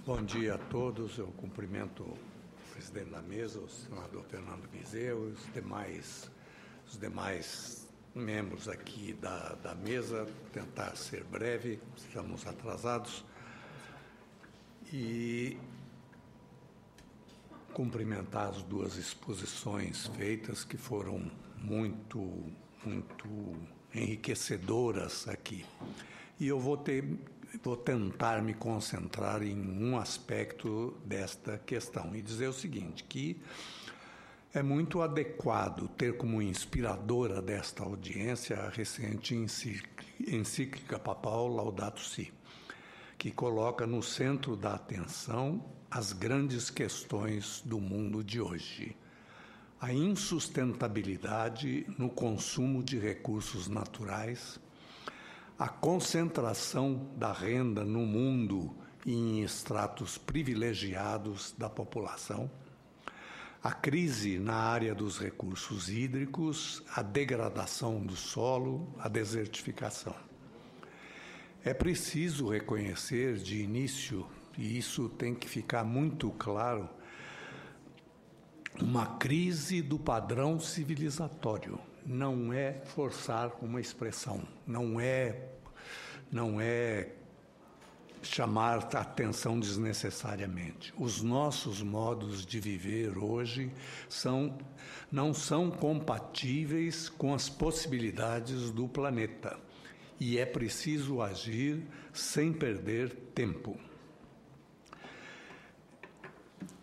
Bom dia a todos. Eu cumprimento o presidente da mesa, o senador Fernando Viseu, e os demais membros aqui da mesa. Tentar ser breve, estamos atrasados. E cumprimentar as duas exposições feitas, que foram muito enriquecedoras aqui. E eu vou tentar me concentrar em um aspecto desta questão e dizer o seguinte, que é muito adequado ter como inspiradora desta audiência a recente encíclica papal Laudato Si, que coloca no centro da atenção as grandes questões do mundo de hoje. A insustentabilidade no consumo de recursos naturais, a concentração da renda no mundo e em estratos privilegiados da população, a crise na área dos recursos hídricos, a degradação do solo, a desertificação. É preciso reconhecer de início, e isso tem que ficar muito claro, uma crise do padrão civilizatório. Não é forçar uma expressão, não é chamar a atenção desnecessariamente. Os nossos modos de viver hoje não são compatíveis com as possibilidades do planeta e é preciso agir sem perder tempo.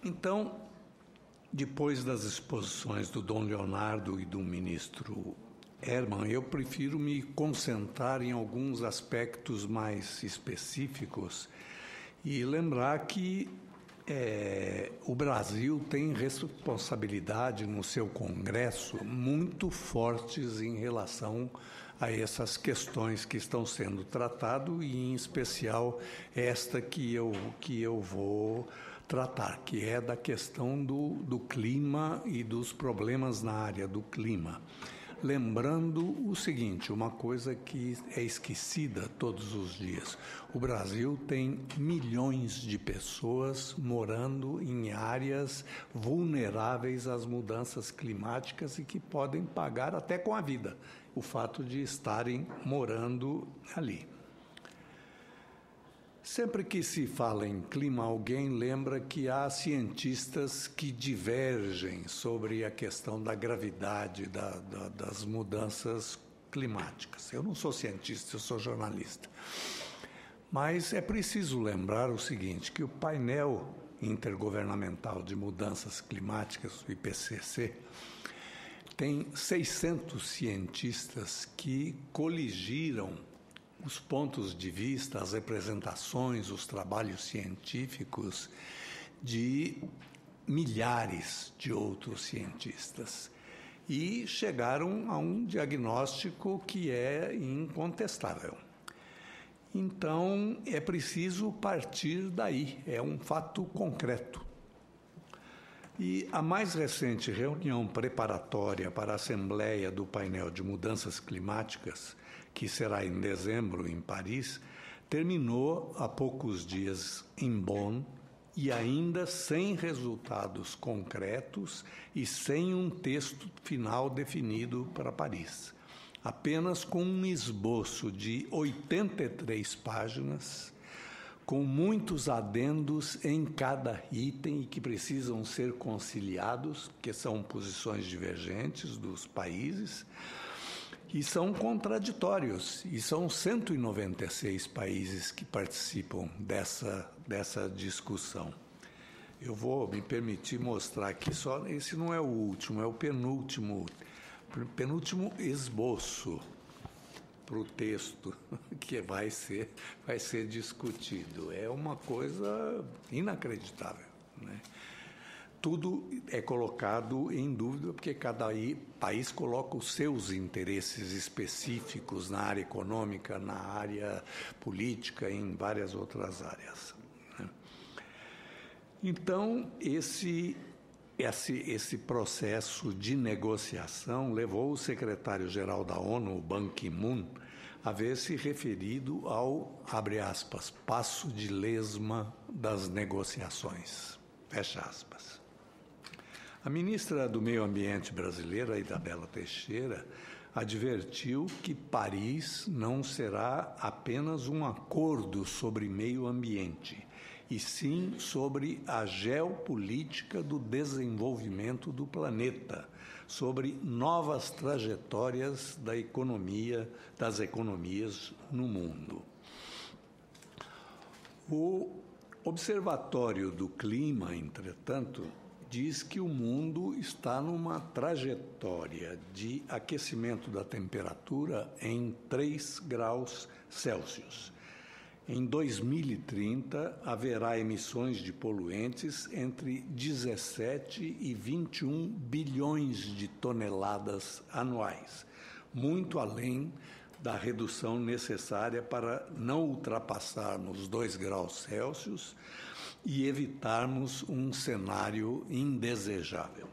Então, depois das exposições do Dom Leonardo e do ministro Herman, eu prefiro me concentrar em alguns aspectos mais específicos e lembrar que o Brasil tem responsabilidade no seu Congresso muito fortes em relação a essas questões que estão sendo tratadas e, em especial, esta que eu vou tratar, que é da questão do clima e dos problemas na área do clima. Lembrando o seguinte, uma coisa que é esquecida todos os dias. O Brasil tem milhões de pessoas morando em áreas vulneráveis às mudanças climáticas e que podem pagar até com a vida o fato de estarem morando ali. Sempre que se fala em clima, alguém lembra que há cientistas que divergem sobre a questão da gravidade das mudanças climáticas. Eu não sou cientista, eu sou jornalista. Mas é preciso lembrar o seguinte, que o painel intergovernamental de mudanças climáticas, o IPCC, tem 600 cientistas que coligiram os pontos de vista, as representações, os trabalhos científicos de milhares de outros cientistas e chegaram a um diagnóstico que é incontestável. Então, é preciso partir daí, é um fato concreto. E a mais recente reunião preparatória para a Assembleia do Painel de Mudanças Climáticas, que será em dezembro em Paris, terminou há poucos dias em Bonn e ainda sem resultados concretos e sem um texto final definido para Paris. Apenas com um esboço de 83 páginas, com muitos adendos em cada item e que precisam ser conciliados, porque são posições divergentes dos países, e são contraditórios, e são 196 países que participam dessa discussão. Eu vou me permitir mostrar aqui só, esse não é o último, é o penúltimo esboço para o texto que vai ser discutido. É uma coisa inacreditável, né? Tudo é colocado em dúvida porque cada país coloca os seus interesses específicos na área econômica, na área política, em várias outras áreas, né? Então, esse processo de negociação levou o secretário-geral da ONU, Ban Ki-moon, haver se referido ao, abre aspas, passo de lesma das negociações, fecha aspas. A ministra do Meio Ambiente brasileira, Isabela Teixeira, advertiu que Paris não será apenas um acordo sobre meio ambiente, e sim sobre a geopolítica do desenvolvimento do planeta, sobre novas trajetórias das economias no mundo. O Observatório do Clima, entretanto, diz que o mundo está numa trajetória de aquecimento da temperatura em 3 graus Celsius. Em 2030, haverá emissões de poluentes entre 17 e 21 bilhões de toneladas anuais, muito além da redução necessária para não ultrapassarmos 2 graus Celsius e evitarmos um cenário indesejável.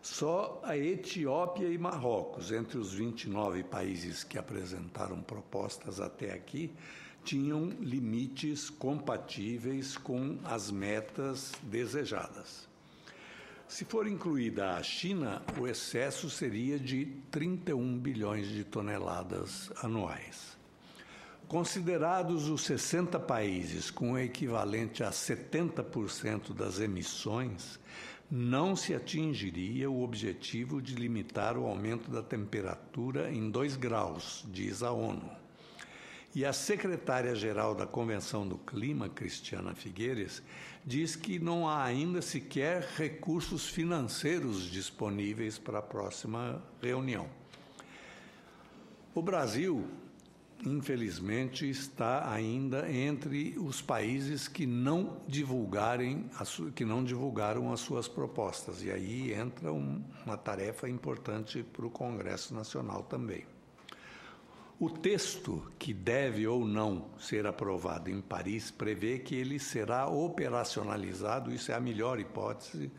Só a Etiópia e Marrocos, entre os 29 países que apresentaram propostas até aqui, tinham limites compatíveis com as metas desejadas. Se for incluída a China, o excesso seria de 31 bilhões de toneladas anuais. Considerados os 60 países com o equivalente a 70% das emissões, não se atingiria o objetivo de limitar o aumento da temperatura em 2 graus, diz a ONU. E a secretária-geral da Convenção do Clima, Cristiana Figueires, diz que não há ainda sequer recursos financeiros disponíveis para a próxima reunião. O Brasil, infelizmente, está ainda entre os países que não divulgaram as suas propostas. E aí entra uma tarefa importante para o Congresso Nacional também. O texto que deve ou não ser aprovado em Paris prevê que ele será operacionalizado, isso é a melhor hipótese,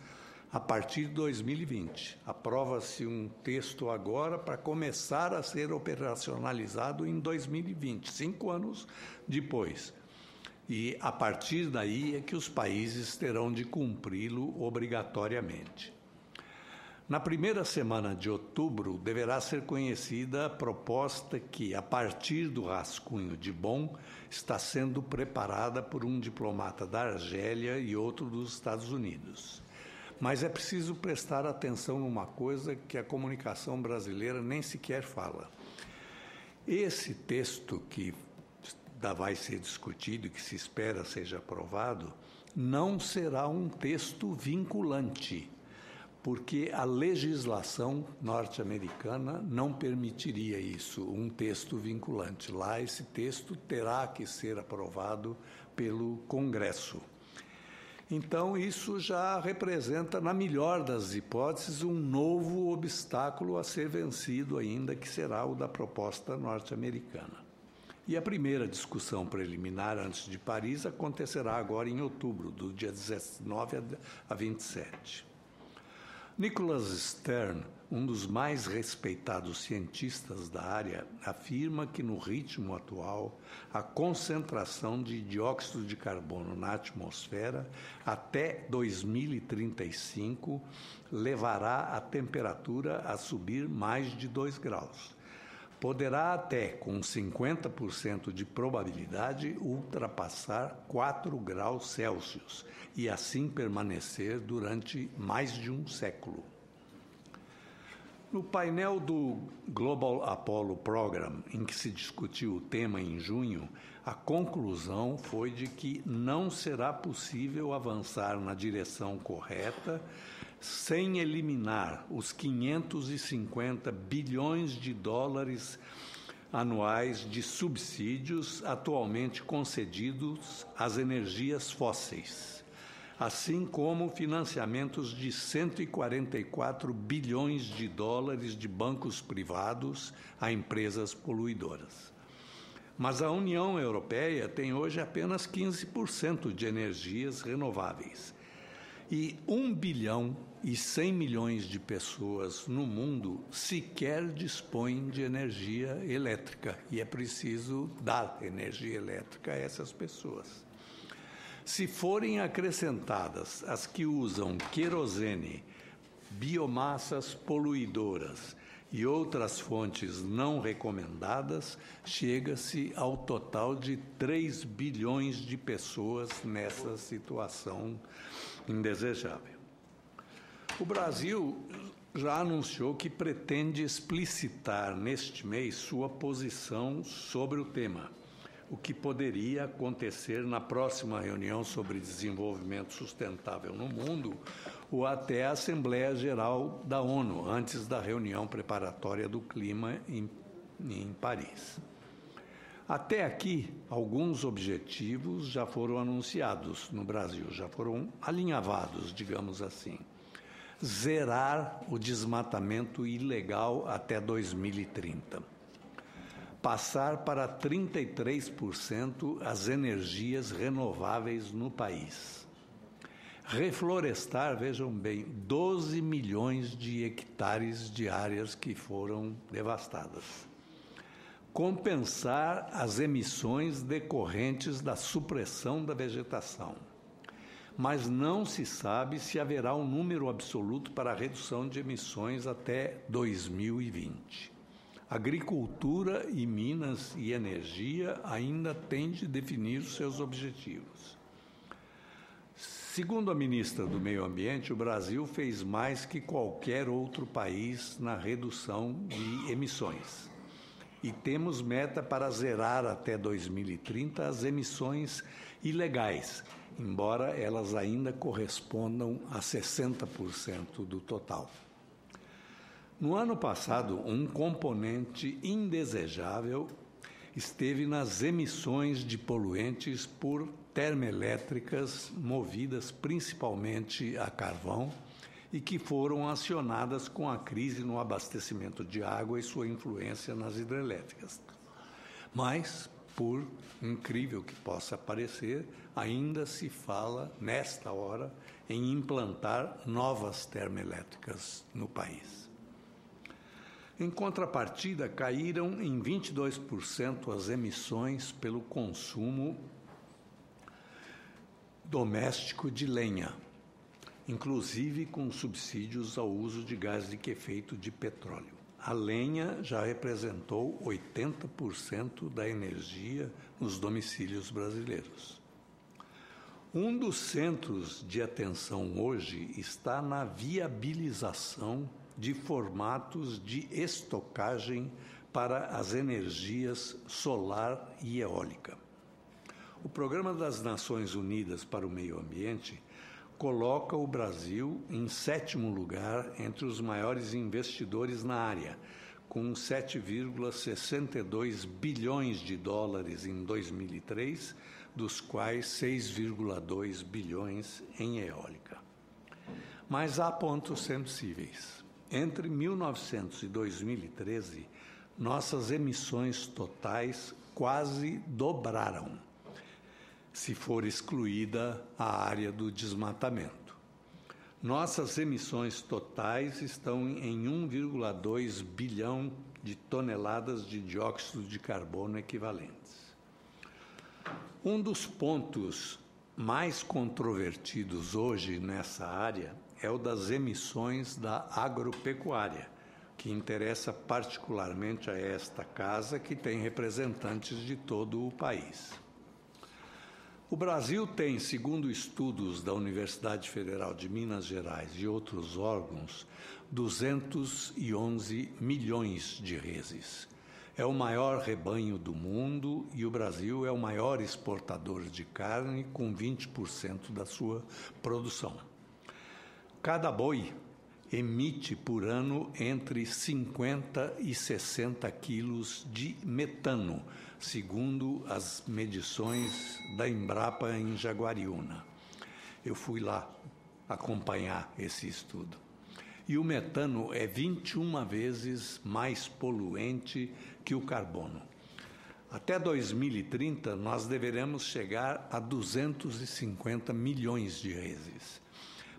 a partir de 2020. Aprova-se um texto agora para começar a ser operacionalizado em 2020, 5 anos depois. E a partir daí é que os países terão de cumpri-lo obrigatoriamente. Na primeira semana de outubro, deverá ser conhecida a proposta que, a partir do rascunho de Bonn, está sendo preparada por um diplomata da Argélia e outro dos Estados Unidos. Mas é preciso prestar atenção numa coisa que a comunicação brasileira nem sequer fala. Esse texto que vai ser discutido e que se espera seja aprovado, não será um texto vinculante, porque a legislação norte-americana não permitiria isso, um texto vinculante. Lá, esse texto terá que ser aprovado pelo Congresso. Então, isso já representa, na melhor das hipóteses, um novo obstáculo a ser vencido ainda, que será o da proposta norte-americana. E a primeira discussão preliminar antes de Paris acontecerá agora em outubro, do dia 19 a 27. Nicholas Stern, um dos mais respeitados cientistas da área, afirma que no ritmo atual, a concentração de dióxido de carbono na atmosfera até 2035 levará a temperatura a subir mais de 2 graus. Poderá até, com 50% de probabilidade, ultrapassar 4 graus Celsius e assim permanecer durante mais de um século. No painel do Global Apollo Program, em que se discutiu o tema em junho, a conclusão foi de que não será possível avançar na direção correta sem eliminar os 550 bilhões de dólares anuais de subsídios atualmente concedidos às energias fósseis, assim como financiamentos de 144 bilhões de dólares de bancos privados a empresas poluidoras. Mas a União Europeia tem hoje apenas 15% de energias renováveis. E 1,1 bilhão de pessoas no mundo sequer dispõem de energia elétrica, e é preciso dar energia elétrica a essas pessoas. Se forem acrescentadas as que usam querosene, biomassas poluidoras e outras fontes não recomendadas, chega-se ao total de 3 bilhões de pessoas nessa situação indesejável. O Brasil já anunciou que pretende explicitar neste mês sua posição sobre o tema, o que poderia acontecer na próxima reunião sobre desenvolvimento sustentável no mundo ou até a Assembleia Geral da ONU, antes da reunião preparatória do clima em Paris. Até aqui, alguns objetivos já foram anunciados no Brasil, já foram alinhavados, digamos assim. Zerar o desmatamento ilegal até 2030. Passar para 33% as energias renováveis no país. Reflorestar, vejam bem, 12 milhões de hectares de áreas que foram devastadas. Compensar as emissões decorrentes da supressão da vegetação. Mas não se sabe se haverá um número absoluto para a redução de emissões até 2020. Agricultura e minas e energia ainda têm de definir os seus objetivos. Segundo a ministra do Meio Ambiente, o Brasil fez mais que qualquer outro país na redução de emissões. E temos meta para zerar até 2030 as emissões ilegais, embora elas ainda correspondam a 60% do total. No ano passado, um componente indesejável esteve nas emissões de poluentes por termoelétricas movidas principalmente a carvão e que foram acionadas com a crise no abastecimento de água e sua influência nas hidrelétricas. Mas, por incrível que possa parecer, ainda se fala, nesta hora, em implantar novas termoelétricas no país. Em contrapartida, caíram em 22% as emissões pelo consumo doméstico de lenha, inclusive com subsídios ao uso de gás de efeito de petróleo. A lenha já representou 80% da energia nos domicílios brasileiros. Um dos centros de atenção hoje está na viabilização de formatos de estocagem para as energias solar e eólica. O Programa das Nações Unidas para o Meio Ambiente coloca o Brasil em 7º lugar entre os maiores investidores na área, com 7,62 bilhões de dólares em 2003, dos quais 6,2 bilhões em eólica. Mas há pontos sensíveis. Entre 1900 e 2013, nossas emissões totais quase dobraram, se for excluída a área do desmatamento. Nossas emissões totais estão em 1,2 bilhão de toneladas de dióxido de carbono equivalentes. Um dos pontos mais controvertidos hoje nessa área é o das emissões da agropecuária, que interessa particularmente a esta casa, que tem representantes de todo o país. O Brasil tem, segundo estudos da Universidade Federal de Minas Gerais e outros órgãos, 211 milhões de reses. É o maior rebanho do mundo e o Brasil é o maior exportador de carne, com 20% da sua produção. Cada boi emite por ano entre 50 e 60 quilos de metano, segundo as medições da Embrapa em Jaguariúna. Eu fui lá acompanhar esse estudo. E o metano é 21 vezes mais poluente que o carbono. Até 2030, nós deveremos chegar a 250 milhões de reses.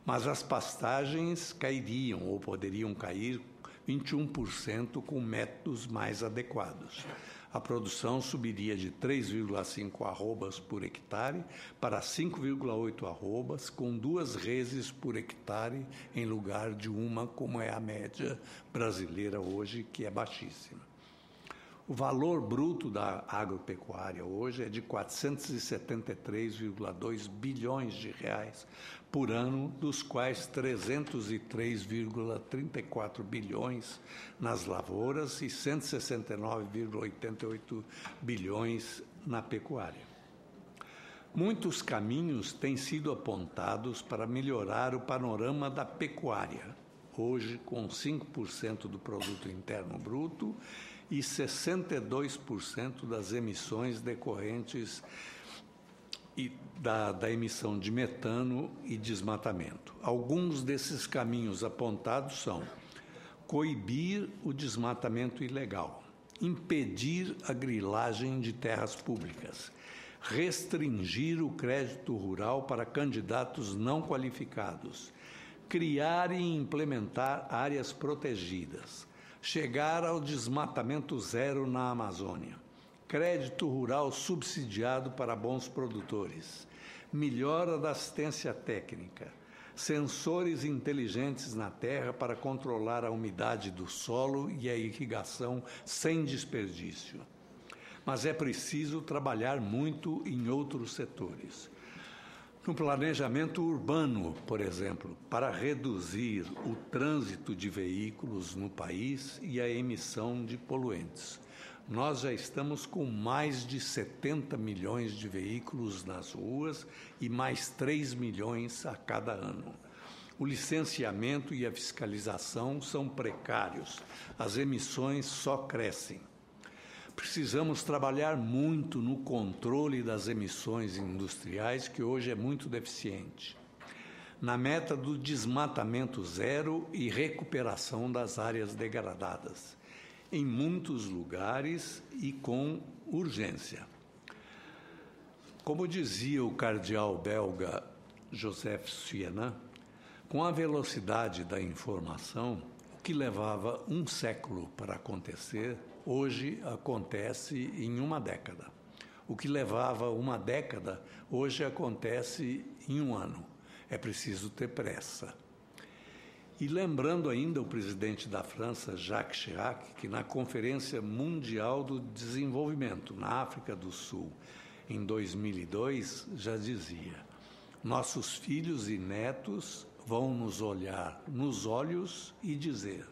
mas as pastagens cairiam ou poderiam cair 21% com métodos mais adequados. A produção subiria de 3,5 arrobas por hectare para 5,8 arrobas, com 2 reses por hectare em lugar de uma, como é a média brasileira hoje, que é baixíssima. O valor bruto da agropecuária hoje é de 473,2 bilhões de reais por ano, dos quais 303,34 bilhões nas lavouras e 169,88 bilhões na pecuária. Muitos caminhos têm sido apontados para melhorar o panorama da pecuária, hoje com 5% do produto interno bruto e 62% das emissões decorrentes da emissão de metano e desmatamento. Alguns desses caminhos apontados são: coibir o desmatamento ilegal, impedir a grilagem de terras públicas, restringir o crédito rural para candidatos não qualificados, criar e implementar áreas protegidas, chegar ao desmatamento zero na Amazônia, crédito rural subsidiado para bons produtores, melhora da assistência técnica, sensores inteligentes na terra para controlar a umidade do solo e a irrigação sem desperdício. Mas é preciso trabalhar muito em outros setores. No planejamento urbano, por exemplo, para reduzir o trânsito de veículos no país e a emissão de poluentes. Nós já estamos com mais de 70 milhões de veículos nas ruas e mais 3 milhões a cada ano. O licenciamento e a fiscalização são precários, as emissões só crescem. Precisamos trabalhar muito no controle das emissões industriais, que hoje é muito deficiente, na meta do desmatamento zero e recuperação das áreas degradadas, em muitos lugares e com urgência. Como dizia o cardeal belga Joseph Suenant, com a velocidade da informação, o que levava um século para acontecer, hoje acontece em uma década. O que levava uma década, hoje acontece em um ano. É preciso ter pressa. E lembrando ainda o presidente da França, Jacques Chirac, que na Conferência Mundial do Desenvolvimento, na África do Sul, em 2002, já dizia: nossos filhos e netos vão nos olhar nos olhos e dizer: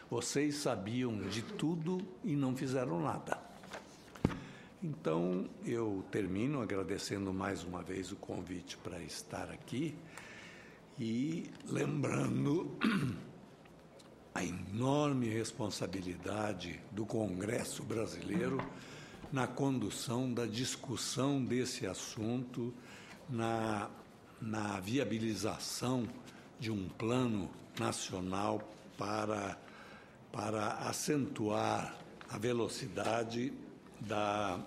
vocês sabiam de tudo e não fizeram nada. Então, eu termino agradecendo mais uma vez o convite para estar aqui e lembrando a enorme responsabilidade do Congresso Brasileiro na condução da discussão desse assunto, na viabilização de um plano nacional para acentuar a velocidade da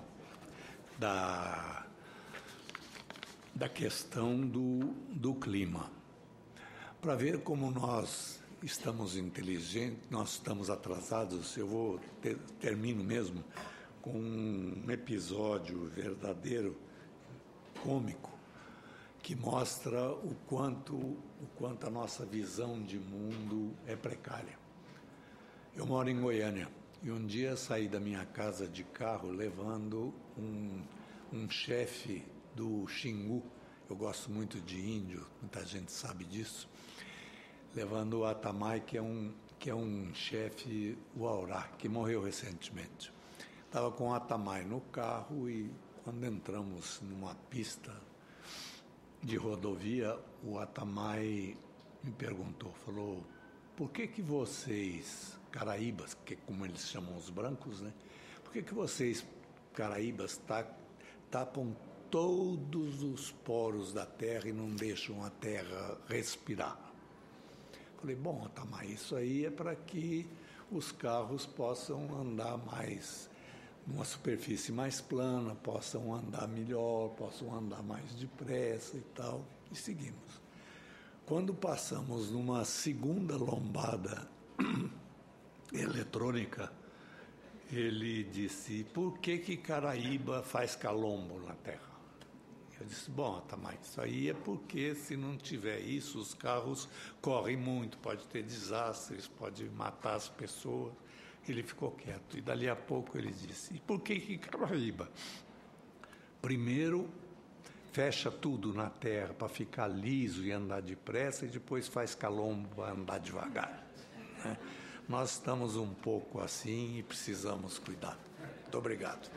questão do clima. Para ver como nós estamos inteligentes, nós estamos atrasados, eu termino mesmo com um episódio verdadeiro, cômico, que mostra o quanto a nossa visão de mundo é precária. Eu moro em Goiânia e um dia saí da minha casa de carro levando um chefe do Xingu. Eu gosto muito de índio, muita gente sabe disso. Levando o Atamai, que é um chefe Uaurá, que morreu recentemente. Estava com o Atamai no carro e quando entramos numa pista de rodovia, o Atamai me perguntou, falou: por que vocês, caraíbas, que é como eles chamam os brancos, né? Por que vocês, caraíbas, tapam todos os poros da terra e não deixam a terra respirar? Falei: bom, Atamai, isso aí é para que os carros possam andar mais numa superfície mais plana, possam andar melhor, possam andar mais depressa e tal, e seguimos. Quando passamos numa segunda lombada eletrônica, ele disse: por que Caraíba faz calombo na Terra? Eu disse: bom, Atamar, isso aí é porque se não tiver isso, os carros correm muito, pode ter desastres, pode matar as pessoas. Ele ficou quieto e dali a pouco ele disse: e por que Caraíba? Primeiro fecha tudo na terra para ficar liso e andar depressa, e depois faz calombo para andar devagar, né? Nós estamos um pouco assim e precisamos cuidar. Muito obrigado.